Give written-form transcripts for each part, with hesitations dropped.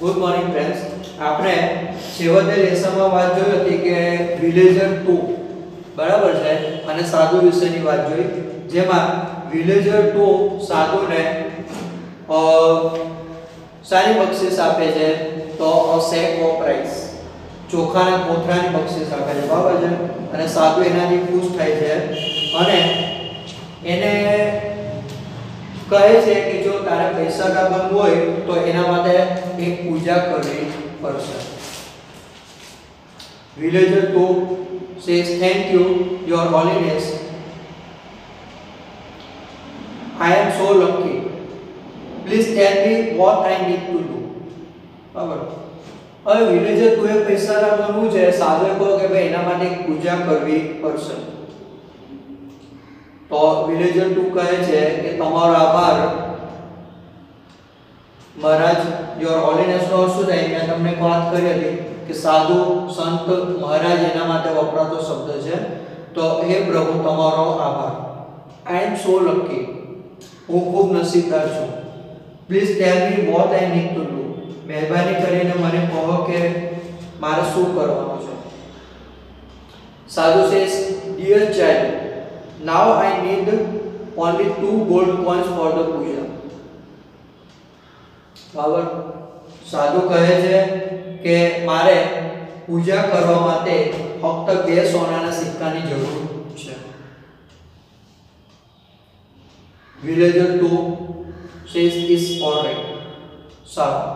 Good morning friends. આપણે છેવટે લેસનમાં વાત જોઈ હતી કે વિલેજર 2 બરાબર છે અને સાધુ વિશેની વાત જોઈ, જેમાં વિલેજર 2 સાધુને સારી બક્ષિસ આપે છે, તો સેક ઓફ રાઈસ, ચોખાના કોથળાની બક્ષિસ આપે છે, બરાબર છે. અને સાધુ એનાથી ખુશ થાય છે અને એને કહે છે કે જો તારે પૈસાદાર બનવું હોય તો એના માટે એક પૂજા કરવી પડશે. Villager 2 says, "Thank you, Your Holiness. I am so lucky. Please tell me what I need to do." બરાબર. હવે વિલેજર 2 એ પૈસાદાર બનવું છે, સાધુએ કહ્યું કે ભાઈ એના માટે એક પૂજા કરવી પડશે. તો વિલેજર 2 કહે છે કે તમારો આભાર મહારાજ. યોર હોલીનેસ નો શું થાય? મેં તમને વાત કરી હતી કે સાધુ સંત મહારાજ એના માટે વપરાતો શબ્દ છે. તો હે પ્રભુ, તમારો આભાર. આઈ એમ સો લકી. હું ખૂબ નસીબદાર છું. Please tell me what I need to do. મહેરબાની કરીને મને કહો કે મારે શું કરવાનું છે. Sadhu says, dear child, now I need only 2 gold coins for the puja. બરાબર. સાધુ કહે છે કે મારે પૂજા કરવા માટે ફક્ત 2 સોનાના સિક્કાની જરૂર છે. Villager 2 says is all right. સારું,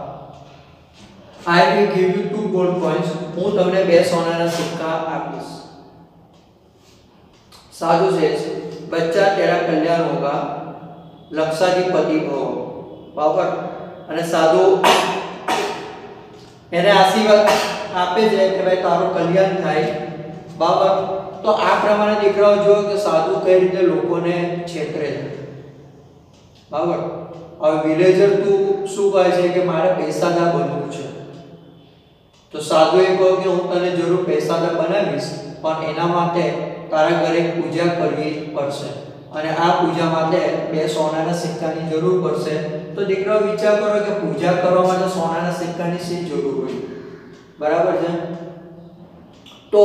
I will give you 2 gold coins. હું તમને 2 સોનાના સિક્કા આપીશ. साधु says, बच्चा तेरा कल्याण होगा, लक्षाधिपति भव. बराबर. અને સાધુ એને આશીર્વાદ આપે છે કે ભાઈ તારું કલ્યાણ થાય. બરાબર. તો આ પ્રમાણે દીકરાઓ જો કે સાધુ કઈ રીતે લોકોને છેતરે છે. બરાબર. હવે વિલેજર તું શું કહે છે કે મારે પૈસાદાર બનવું છે. તો સાધુએ કહ્યું કે હું તને જરૂર પૈસાદાર બનાવીશ, પણ એના માટે તારા ઘરે પૂજા કરવી પડશે અને આ પૂજા માટે 2 સોનાના સિક્કાની જરૂર પડશે. તો દીકરાઓ વિચાર કરો કે પૂજા કરવા માટે સોનાના સિક્કાની શી જરૂર હોય? બરાબર છે. તો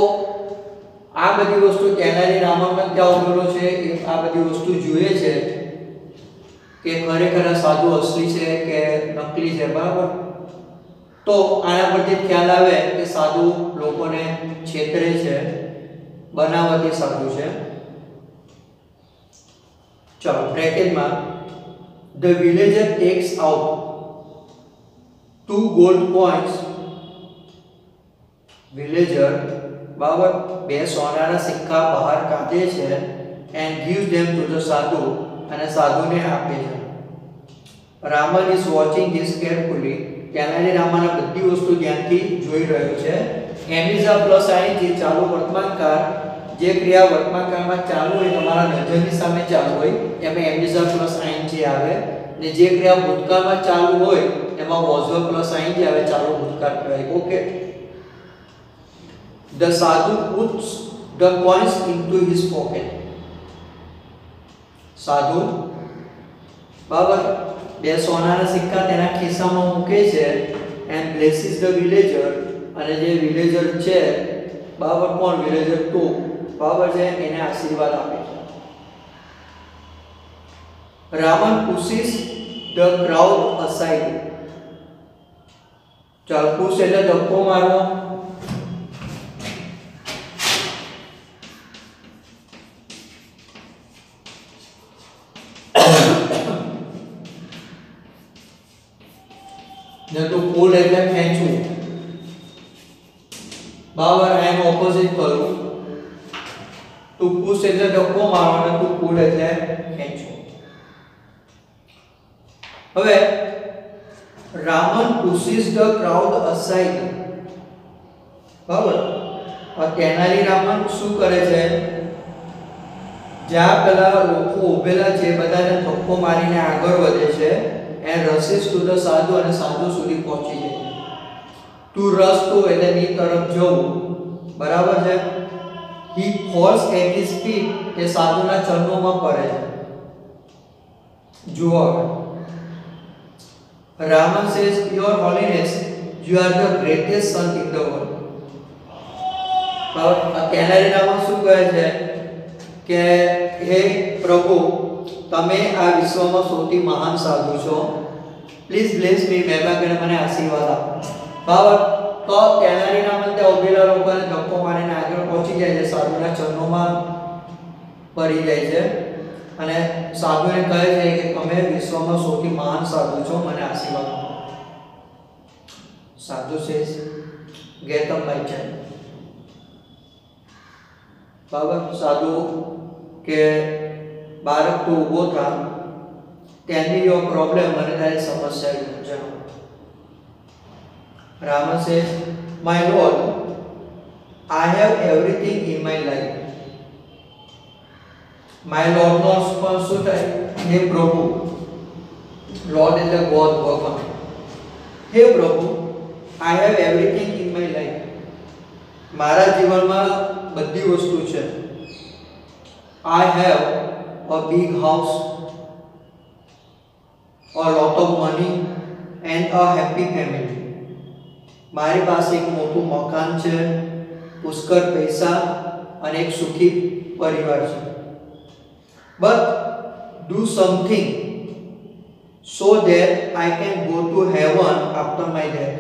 આ બધી વસ્તુ તેનાલી રામામાં ત્યાં ઉભેલો છે, આ બધી વસ્તુ જોઈએ છે કે ખરેખર સાધુ અસલી છે કે નકલી છે. બરાબર. તો આના પરથી ખ્યાલ આવે કે સાધુ લોકોને છેતરે છે, બનાવટી સાધુ છે. ચાલો બ્રેકેટમાં the villager takes out 2 gold coins. villager બરાબર 2 સોનાના સિક્કા બહાર કાઢે છે and gives them to the sadhu, અને સાધુને આપે છે. Raman is watching this carefully. Tenali રામાના બધી વસ્તુ ધ્યાનથી જોઈ રહ્યો છે. એમિઝા પ્લસ આઈ જે ચાલુ વર્તમાનકાળ, જે ક્રિયા વર્તમાનકાળમાં ચાલુ હોય તમારા નજરની સામે ચાલુ હોય એમાં એમિઝા પ્લસ આઈ આવે, ને જે ક્રિયા ભૂતકાળમાં ચાલુ હોય એમાં વોઝ પ્લસ આઈ આવે, ચાલુ ભૂતકાળ કહેવાય. Okay. The sadhu puts the coins into his pocket. સાધુ બરાબર 2 સોનાના સિક્કા તેના ખિસ્સામાં મૂકે છે and blesses the villager. અને જે વિલેજર છે બરાબર, કોણ? વિલેજર 2 બરાબર છે, એને આશીર્વાદ આપે છે. Ravan pushes the crowd aside. ચાલ પુશ એટલે ધક્કો મારવો. ને તો પુલ એટલે ખેંચવું. બરાબર. એનો ઓપોઝિટ કરું. તું પુશ એટલે ધક્કો મારવાનો, તું પુલ એટલે ખેંચવું. હવે Raman pushes the crowd aside. બરાબર. તેનાલી રામન શું કરે છે? જ્યાં પેલા લોકો ઉભેલા છે બધાને ધક્કો મારીને આગળ વધે છે and rushes to the સાધુ, અને સાધુ સુધી પહોંચી જાય. તું રસ તો એટલે ની તરફ જવું. બરાબર છે. he falls at his feet. એ સાધુના ચરણોમાં પડે છે. જુઓ Raman says, Your Holiness, you are the greatest son in the world. કેનારી Raman શું કહે છે કે હે પ્રભુ, તમે આ વિશ્વમાં સૌથી મહાન સાધુ છો. પ્લીઝ બ્લેસ મી, મહેરબાની કરીને મને આશીર્વાદ આપો. બરાબર. તો કેનારી રામન તે ઉભેલા લોકોને ધક્કો મારીને આગળ પહોંચી જાય છે, સાધુના ચરણોમાં પડી જાય છે અને સાધુને કહે છે કે તમે વિશ્વમાં સૌથી મહાન સાધુ છો, મને આશીર્વાદ આપો. સાધુ says, get up my child. બરાબર. સાધુ કે બાળક તો ઊભો થા, ટેલ મી યોર પ્રોબ્લેમ, મને તારી સમસ્યા જણાવો. Raman says, My Lord, I have everything in my life. My Lord નો પણ શું થાય? હે પ્રભુ. Lord એટલે God, ભગવાન. હે પ્રભુ, I have everything in my life. મારા જીવનમાં બધી વસ્તુ છે. I have a big house, a lot of money and a happy family. મારી પાસે એક મોટું મકાન છે, પુષ્કળ પૈસા અને એક સુખી પરિવાર છે. But do something so that I can go to heaven after my death.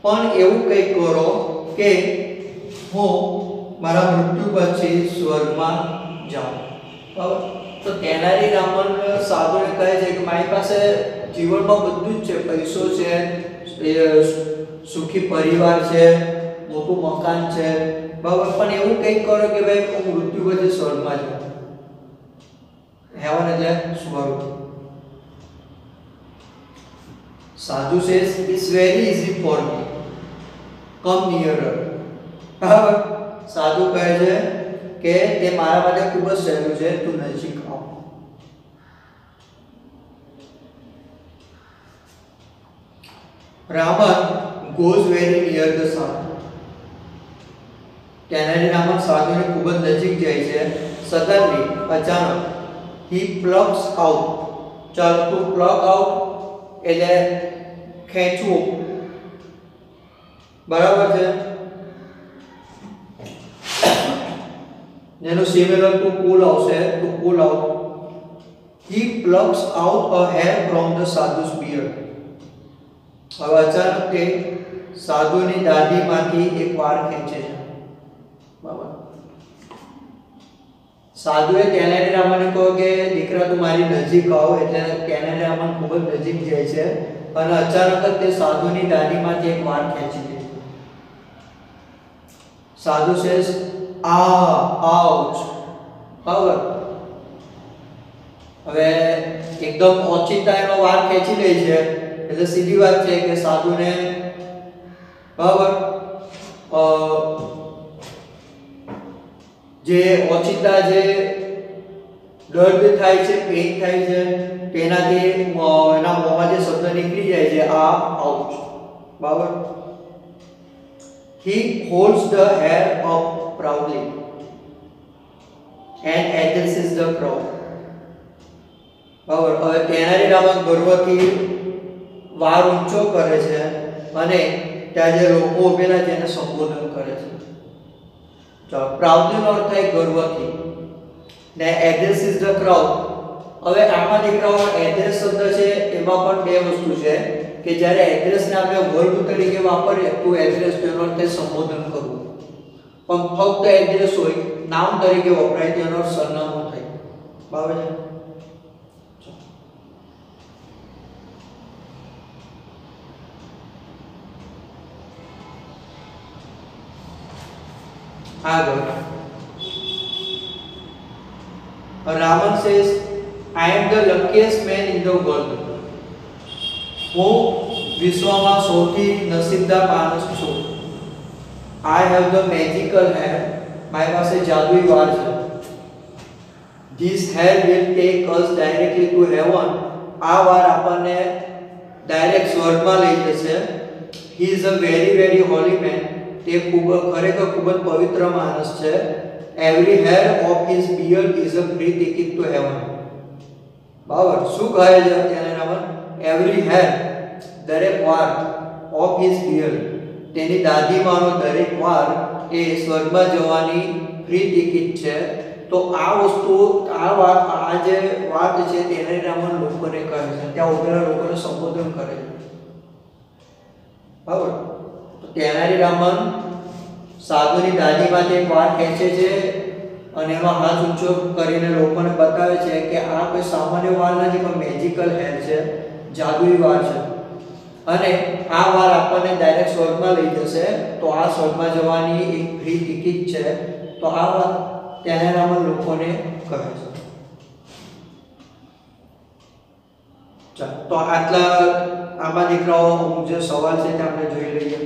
પણ એવું કંઈક કરો કે હું મારા મૃત્યુ પછી સ્વર્ગમાં જાઉં. બરાબર. તો કેનારી રામન સાધુને કહે છે કે મારી પાસે જીવનમાં બધું જ છે, પૈસો છે, સુખી પરિવાર છે, મોટું મકાન છે. બરાબર. પણ એવું કંઈક કરો કે ભાઈ હું મૃત્યુ પછી સ્વર્ગમાં જાઉં. હેવન એટલે સ્વર્ગ. સાધુ says, It's very easy for me. Come nearer. બરાબર. સાધુ કહે છે કે તે મારા માટે ખૂબ જ સહેલું છે, તું નજીક આવ. Raman goes very near the sadhu. કેનારી Raman સાધુને ખૂબ જ નજીક જાય છે. Suddenly, અચાનક, he plucks out. ચાલો, to pluck out એટલે ખેંચવું. બરાબર છે. જેનું સિમિલર ટુ પુલ આવશે, to pull out. He plucks out a hair from the sadhu's beard. હવે અચાનક તે સાધુની દાઢીમાંથી એક વાળ ખેંચે છે. બરાબર. સાધુએ કેનારી રામને કહ્યું કે દીકરા તું મારી નજીક આવ, એટલે કેનારી રામન ખૂબ જ નજીક જાય છે અને અચાનક જ તે સાધુની દાઢીમાંથી એક વાળ ખેંચી લે. સાધુ says, ouch. બરાબર. હવે એકદમ ઓચિંતા એનો વાળ ખેંચી લે છે, એટલે સીધી વાત છે કે સાધુને બરાબર જે ઓચિંતા જે દર્દ થાય છે, પેઇન થાય છે, તેનાથી એના મોંમાં જે શબ્દ નીકળી જાય છે આ આઉચ. બરાબર. He holds the hair up proudly and addresses the crowd. બરાબર. હવે કેનારી રામન ગર્વથી વાળ ઊંચો કરે છે અને ત્યાં જે લોકો ઉભેલા છે એને સંબોધન કરે છે. ચાલો, પ્રાઉડલી નો અર્થ થાય ગર્વથી ને એડ્રેસીસ ધ ક્રાઉડ. હવે આમાં દીકરાઓ એડ્રેસ શબ્દ છે એમાં પણ બે વસ્તુ છે કે જ્યારે એડ્રેસને આપણે વર્બ તરીકે વાપરીએ તો એડ્રેસ તેનો અર્થ થાય સંબોધન કરવું, પણ ફક્ત એડ્રેસ હોય નામ તરીકે વપરાય તેનો અર્થ સરનામું થાય. બરાબર છે. આગળ Raman says, I am the luckiest man in the world. હું વિશ્વમાં સૌથી નસીબદાર માણસ છું. I have the magical hair. મારી પાસે જાદુઈ વાળ છે. This hair will take us directly to heaven. આ વાળ આપણને ડાયરેક્ટ સ્વર્ગમાં લઈ જશે. He is a very very holy man. તે ખરેખર ખૂબ જ પવિત્ર માણસ છે. Every hair of his beard is a free ticket to heaven. બરાબર. શું કહે છે ત્યારે રામન એવરી હેર દરેક વાર ઓફ હિઝ બિયર્ડ તેની દાદીમાનો દરેક વાર એ સ્વર્ગમાં જવાની ફ્રી ટિકિટ છે. તો આ વસ્તુ આ જે વાત છે તેને રામન લોકોને કહે છે, ત્યાં ઉભેલા લોકોને સંબોધન કરે છે. બરાબર. તો તેનારી રામન સાધુની દાદીમાંથી એક વાર ખેંચે છે અને એમાં હાથ ઊંચો કરીને લોકોને બતાવે છે કે આ કોઈ સામાન્ય વાર નથી પણ મેજિકલ હેર છે, જાદુઈ વાર છે અને આ વાર આપણને ડાયરેક્ટ સ્વર્ગમાં લઈ જશે. તો આ સ્વર્ગમાં જવાની એક ફ્રી ટિકિટ છે. તો આ વાત તેને રામન લોકોને કહે છે. ચાલો, તો આટલા આમાં દીકરાઓ જે સવાલ છે તે આપણે જોઈ લઈએ.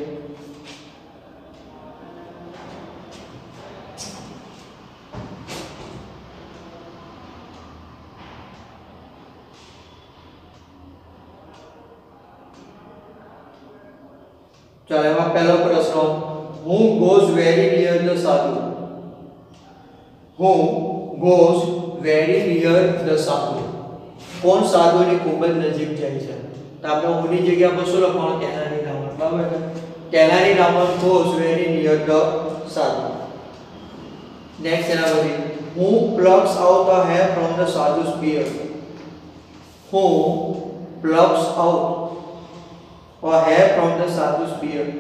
ચાલો, એમાં પહેલો પ્રશ્ન, who goes very near the sadhu? Who goes very near the sadhu? કોણ સાધુની ખૂબ જ નજીક જાય છે? તો આપણે ઉની જગ્યા પર શું લખવાનું? તેનારી રામન. બરાબર છે. Tenali Raman goes very near the sadhu. Next એના પછી, who plucks out a hair from the sadhu's beard? Who plucks out a hair from the sadhu's beard?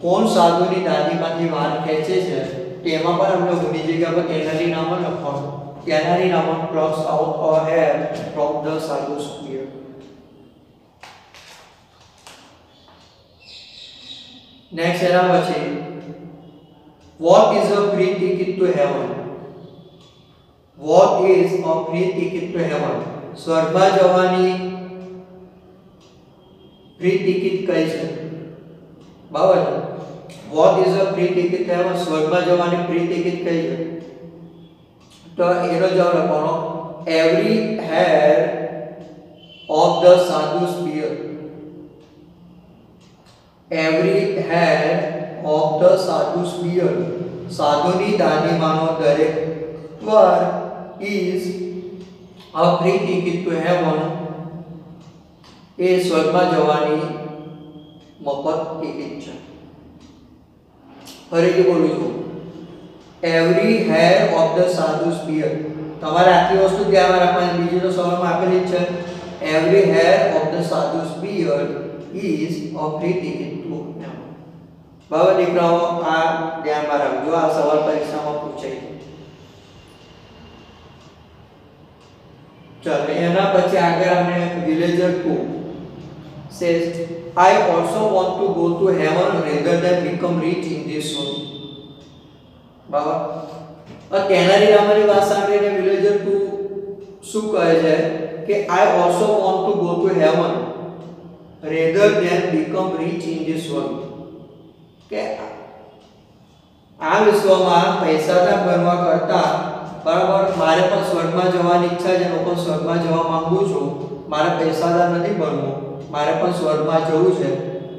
કોણ સાધુની દાઢીમાંથી વાળ ખેંચે છે? તેમાં પણ આપણે ઉની જગ્યા પર તેનારી રામન લખવાનું. Tenali Raman plucks out a hair from the sadhu's beard. Next એના પછી, what is a free ticket to heaven? What is a free ticket to heaven? સ્વર્ગમાં જવાની ફ્રી ટિકિટ કઈ છે? બરાબર છે. what is a free ticket to heaven? સ્વર્ગમાં જવાની ફ્રી ટિકિટ કઈ છે? તો એનો જવાબ લખવાનો, every hair of the sadhu's beard. every hair of the sadhu's beard. સાધુની દાઢીમાંનો દરેક વાર is a free ticket to heaven. એ સ્વર્ગમાં જવાની મફત ટિકિટ છે. ફરીથી બોલું છું, every hair of the sadhu's beard. તમારે આટલી વસ્તુ ધ્યાનમાં રાખવાની. બીજી તો સવાલમાં આપેલી જ છે, every hair of the sadhu's beard is a free ticket to heaven. બરાબર દીકરાઓ, આ ધ્યાનમાં રાખજો. આ સવાલ પરીક્ષામાં પૂછાય છે. ચાલો, એના પછી આગળ આપણે villager 2 says, I also want to go to heaven rather than become rich in this world. બરાબર. તેનારી રામની વાત સાંભળીને villager 2 શું કહે છે કે I also want to go to heaven rather than become rich in this world. કે આ વિશ્વમાં પૈસાદાર બનવા કરતા બરાબર મારે પણ સ્વર્ગમાં જવાની ઈચ્છા છે. હું પણ સ્વર્ગમાં જવા માંગુ છું. મારે પૈસાદાર નથી બનવું, મારે પણ સ્વર્ગમાં જવું છે.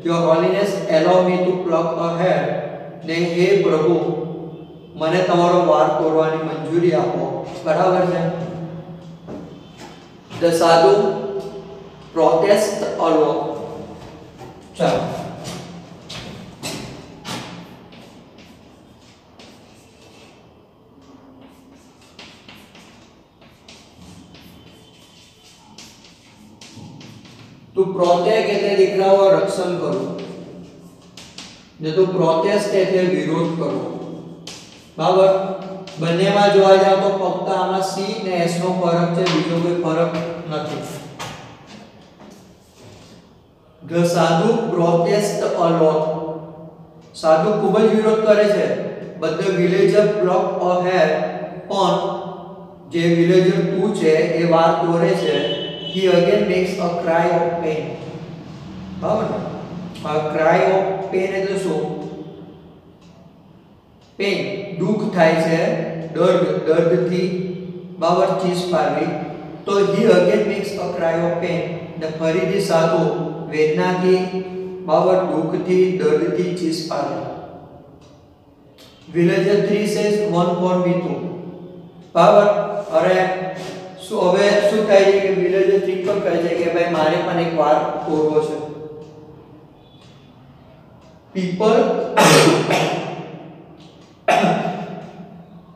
Your holiness allow me to pluck a hair. ને હે પ્રભુ, મને તમારો વાળ તોડવાની મંજૂરી આપો. બરાબર છે. The sadhu protest a lot. ચાલો, to protect એટલે દીકરાઓ રક્ષણ કરવું, ને to protest એટલે વિરોધ કરવો. બરાબર. બંનેમાં જોવા જાવ તો ફક્ત આમાં C ને S નો ફરક છે, બીજો કોઈ ફરક નથી. The sadhu protest a lot. સાધુ ખૂબ જ વિરોધ કરે છે. but the villager pluck a hair. પણ જે villager 2 છે એ વાળ તોડે છે. he again makes a cry of pain. બરાબર. a cry of pain એટલે શું? પેન, દુઃખ થાય છે, દર્દથી બરાબર ચીસ પાડવી. તો he again makes a cry of pain. ને ફરીથી સાધુ વેદનાથી બરાબર દુઃખથી દર્દથી ચીસ પાડે. villager 3 says one for me too. બરાબર. અરે હવે શું થાય છે કે વિલેજર થિંક પણ કહે છે કે ભાઈ મારે પણ એક વાર તોડવો છે.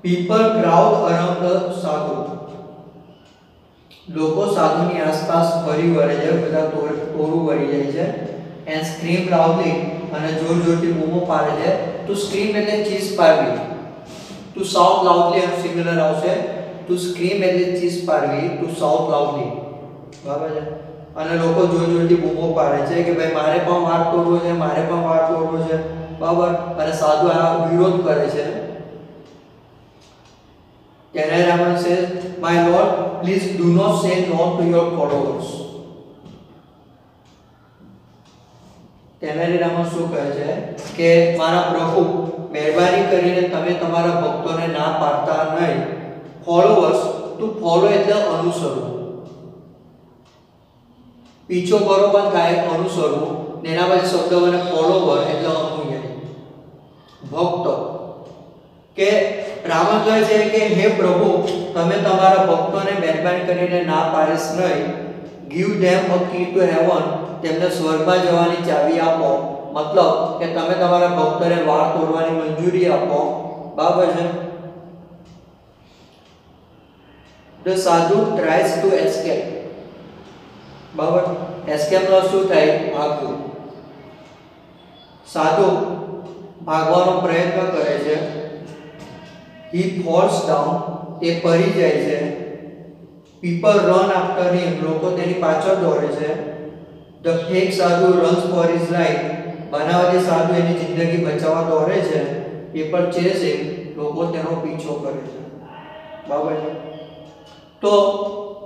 people crowd around the sadhu. લોકો સાધુની આસપાસ ફરી વળે છે, બધા તોડું વળી જાય છે. and scream loudly, અને જોર જોરથી બૂમો પાડે છે. to scream એટલે ચીસ પાડવી, to shout loudly એનું સિંગ્યુલર આવશે. to scream એટલે ચીસ પાડવી, to shout loudly. બરાબર છે. અને લોકો જોર જોરથી બૂમો પાડે છે કે ભાઈ મારે પણ વાર તોડવો છે, મારે પણ વાર તોડવો છે. બરાબર. અને સાધુ આ વિરોધ કરે છે. Tenai Raman says, "My Lord, please do not say no to your followers." Tenai Raman શું કહે છે કે મારા પ્રભુ મહેરબાની કરીને તમે તમારા ભક્તોને ના પાડતા નહીં. ફોલોવર્સ, ટુ ફોલો એટલે અનુસરવું, પીછો કરો પણ થાય અનુસરવું. એના પછી શબ્દ બને ફોલોવર એટલે અનુયાયી, ભક્ત. કે રાવણ કહે છે કે હે પ્રભુ તમે તમારા ભક્તોને મહેરબાની કરીને ના પાડીશ નહીં. Give them a key to heaven, તેમને સ્વર્ગમાં જવાની ચાવી આપો. મતલબ કે તમે તમારા ભક્તોને વાર તોડવાની મંજૂરી આપો. બરાબર છે. The sadhu tries to escape. બરાબર. એસ્કેપ નો શું થાય? ભાગવું. સાધુ ભાગવાનો પ્રયત્ન કરે છે. He falls down, તે પડી જાય છે. People run after him, લોકો તેની પાછળ દોડે છે. The fake sadhu runs for his life, બનાવટી સાધુ એની જિંદગી બચાવવા દોડે છે. People chase him, લોકો તેનો પીછો કરે છે. બરાબર છે. તો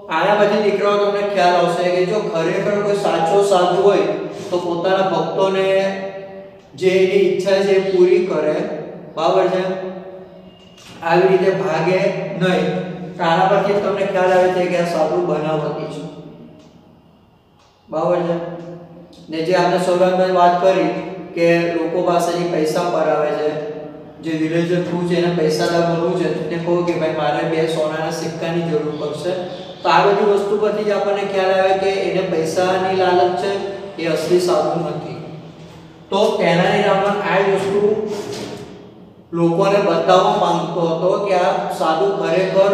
આના પછી દીકરાઓ તમને ખ્યાલ આવશે કે જો ખરેખર કોઈ સાચો સાધુ હોય તો પોતાના ભક્તોને જે એની ઈચ્છા છે એ પૂરી કરે. બરાબર છે. આવી રીતે ભાગે નહીં. આના પરથી તમને ખ્યાલ આવે છે કે આ સાધુ બનાવટી છે. બરાબર છે. ને જે આપણે શરૂઆતમાં વાત કરી કે લોકો પાસેથી પૈસા પરાવે છે, જે વિલેજર થ્રુ છે એને પૈસાદાર બનવું છે, તે કહો કે ભાઈ મારે 2 સોનાના સિક્કાની જરૂર પડશે. તો આ બધી વસ્તુ પરથી જ આપણને ખ્યાલ આવે કે એને પૈસાની લાલચ છે, એ અસલી સાધુ નથી. તો તેનાની રામન આ વસ્તુ લોકોને બતાવવા માંગતો હતો કે આ સાધુ ખરેખર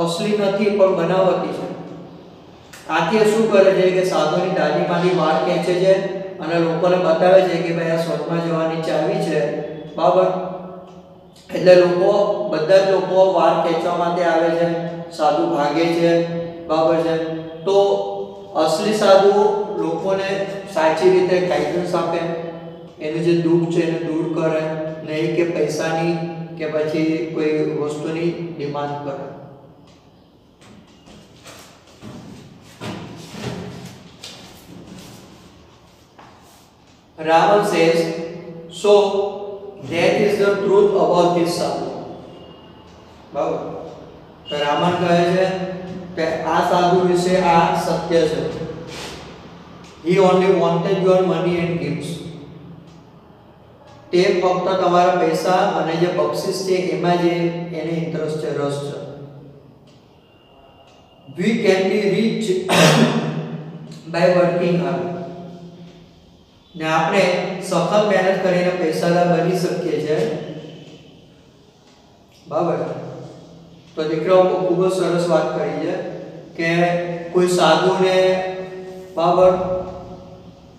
અસલી નથી પણ બનાવટી છે. આથી શું કરે છે કે સાધુની દાઢીમાંથી વાળ ખેંચે છે અને લોકોને બતાવે છે કે ભાઈ આ સ્વર્ગમાં જવાની ચાવી છે. બરાબર. એટલે લોકો, બધા જ લોકો વાળ ખેંચવા માટે આવે છે. સાધુ ભાગે છે. બરાબર છે. તો અસલી સાધુ લોકોને સાચી રીતે ગાઈડન્સ આપે, એનું જે દુઃખ છે એને દૂર કરે, નહીં કે પૈસાની કે પછી કોઈ વસ્તુની ડિમાન્ડ કરે. Ravan says, so that is the truth about this sadhu. બરાબર. તો રાવણ કહે છે કે આ સાધુ વિશે આ સત્ય છે. He only wanted your money and gifts. તે ફક્ત તમારા પૈસા અને જે બક્ષિસ છે એમાં જે એને ઇન્ટરેસ્ટ છે, રસ છે. We can be rich by working hard. ને આપણે સખત મહેનત કરીને પૈસાદાર બની શકીએ છીએ. બરાબર. તો દીકરાઓ ખૂબ જ સરસ વાત કરી છે કે કોઈ સાધુને, બરાબર,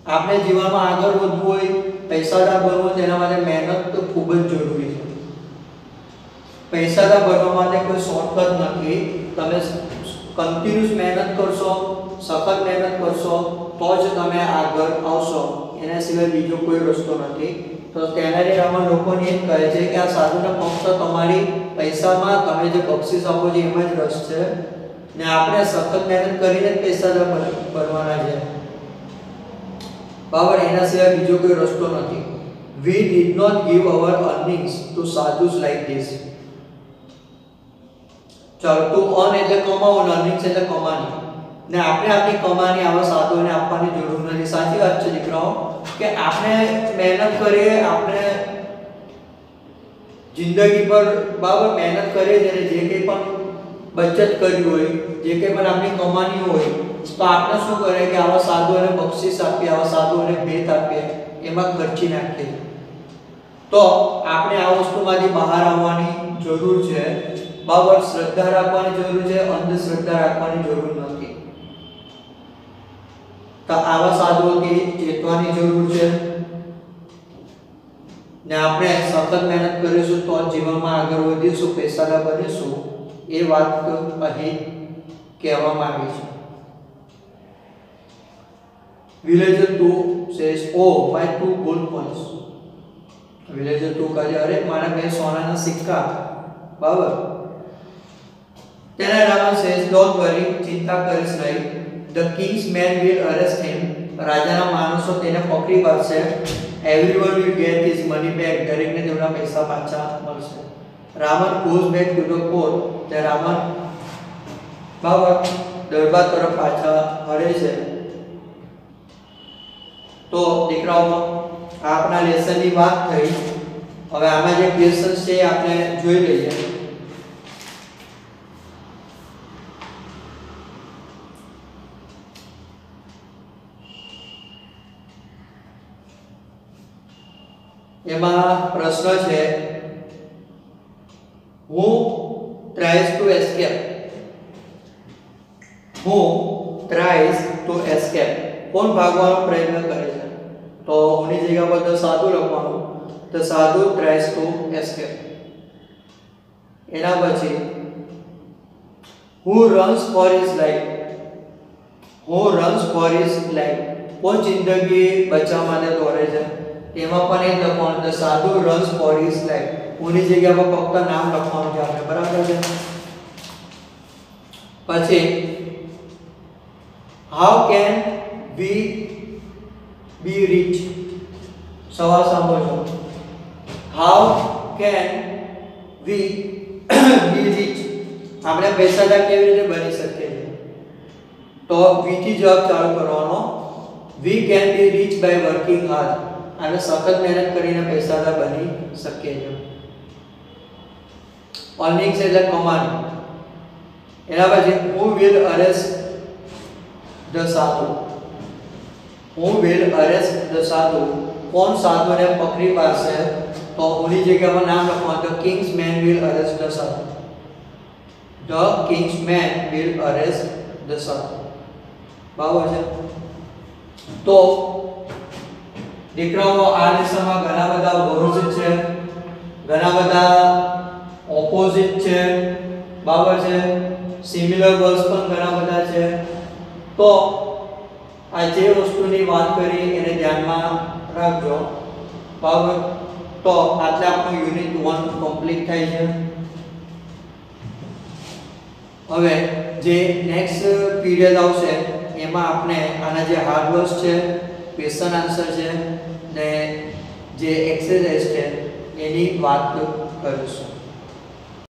આપણે જીવનમાં આગળ વધવું હોય, પૈસાદાર બનવું, તેના માટે મહેનત તો ખૂબ જ જરૂરી છે. પૈસાદાર બનવા માટે કોઈ શોર્ટકટ નથી. તમે કન્ટિન્યુઅસ મહેનત કરશો, સખત મહેનત કરશો તો જ તમે આગળ આવશો. એના સિવાય બીજો કોઈ રસ્તો નથી. તો તેનાથી રામન લોકોને એમ કહે છે કે આ સાધુને ફક્ત તમારી પૈસામાં, તમે જે બક્ષિસ આપો છો એમાં જ રસ છે, ને આપણે સખત મહેનત કરીને જ પૈસાદાર બનવાના છે. બરાબર. એના સિવાય બીજો કોઈ રસ્તો નથી. We did not give our earnings to sadhus like this. ચાલો, તો અર્ન એટલે કમાવું, earnings એટલે કમાણી. ને આપણે આપણી કમાણી આવા સાધુઓને આપવાની જરૂર નથી. સાચી વાત છે દીકરાઓ કે આપણે મહેનત કરીએ, આપણે જિંદગી પર, બરાબર, મહેનત કરીએ, જ્યારે જે કંઈ પણ બચત કરી હોય, જે કંઈ પણ આપણી કમાણી હોય, તો આપણે શું કરે કે આવા સાધુઓને બક્ષિસ આપીએ, આવા સાધુઓને ભેટ આપીએ, એમાં ખર્ચી નાખીએ. તો આપણે આ વસ્તુમાંથી બહાર આવવાની જરૂર છે. બરાબર, શ્રદ્ધા રાખવાની જરૂર છે, અંધશ્રદ્ધા રાખવાની જરૂર નથી. તો આવા સાધુઓથી ચેતવાની જરૂર છે ને આપણે સખત મહેનત કરીશું તો જીવનમાં આગળ વધીશું, પૈસાદાર બનીશું, એ વાત અહીં કહેવામાં આવી છે. Villager 2 says, "Oh, my 2 gold coins." Villager 2 કહે, અરે મારા 2 સોનાના સિક્કા. બરાબર. Then Raman says, "Don't worry, ચિંતા કરીશ નહીં. The king's men will arrest him." રાજાના માણસો તેને પકડી પાડશે. Everyone will get his money back. દરેકને તેમના પૈસા પાછા મળશે. Raman goes back to the court. તે રાવણ બરાબર દરબાર તરફ પાછા ફરે છે. તો દીકરાઓ, આપણા લેસનની વાત થઈ. હવે આમાં જે ક્વેશ્ચન્સ છે આપણે જોઈ લઈએ. એમાં પ્રશ્ન છે, who tries to escape? who tries to escape? કોણ ભાગવાનો પ્રયત્ન કરે છે? તો ઉની જગ્યા પર તો સાધુ લખવાનું. તો સાધુ tries to escape. એના પછી who runs for his life? who runs for his life? કોણ જિંદગી બચાવવા માટે દોડે છે? એમાં પણ એ લખવાનું. તો સાધુ runs for his life. ઉની જગ્યા પર ફક્ત નામ લખવાનું છે આપણે. બરાબર છે. પછી how can we be rich? સવાલ સાંભળો. how can we be rich? આપણે પૈસાદાર કેવી રીતે બની શકીએ? તો we થી જવાબ ચાલુ કરવાનો. we can be rich by working hard. આપણે સખત મહેનત કરીને પૈસાદાર બની શકીએ છીએ. earning એટલે કમાણી. એના પછી who will arrest the sadhu? who will arrest the sadhu? કોણ સાધુને પકડી પાડશે? તો ઉની જગ્યામાં નામ લખવાનું. the king's man will arrest the sadhu. the king's man will arrest the sadhu. બરાબર છે. તો દીકરાઓ, આ લેસનમાં ઘણા બધા વર્ડ્સ છે, ઘણા બધા ઓપોઝિટ છે. બરાબર છે. સિમિલર વર્ડ્સ પણ ઘણા બધા છે. તો આ જે વસ્તુની વાત કરી એને ધ્યાનમાં રાખજો. બરાબર. તો આટલે આપણું યુનિટ 1 કમ્પ્લીટ થાય છે. હવે જે નેક્સ્ટ પીરિયડ આવશે એમાં આપણે આના જે હાર્ડ વર્ડ્સ છે, ક્વેશ્ચન આન્સર છે ને જે એક્સરસાઇઝ છે એની વાત કરીશું.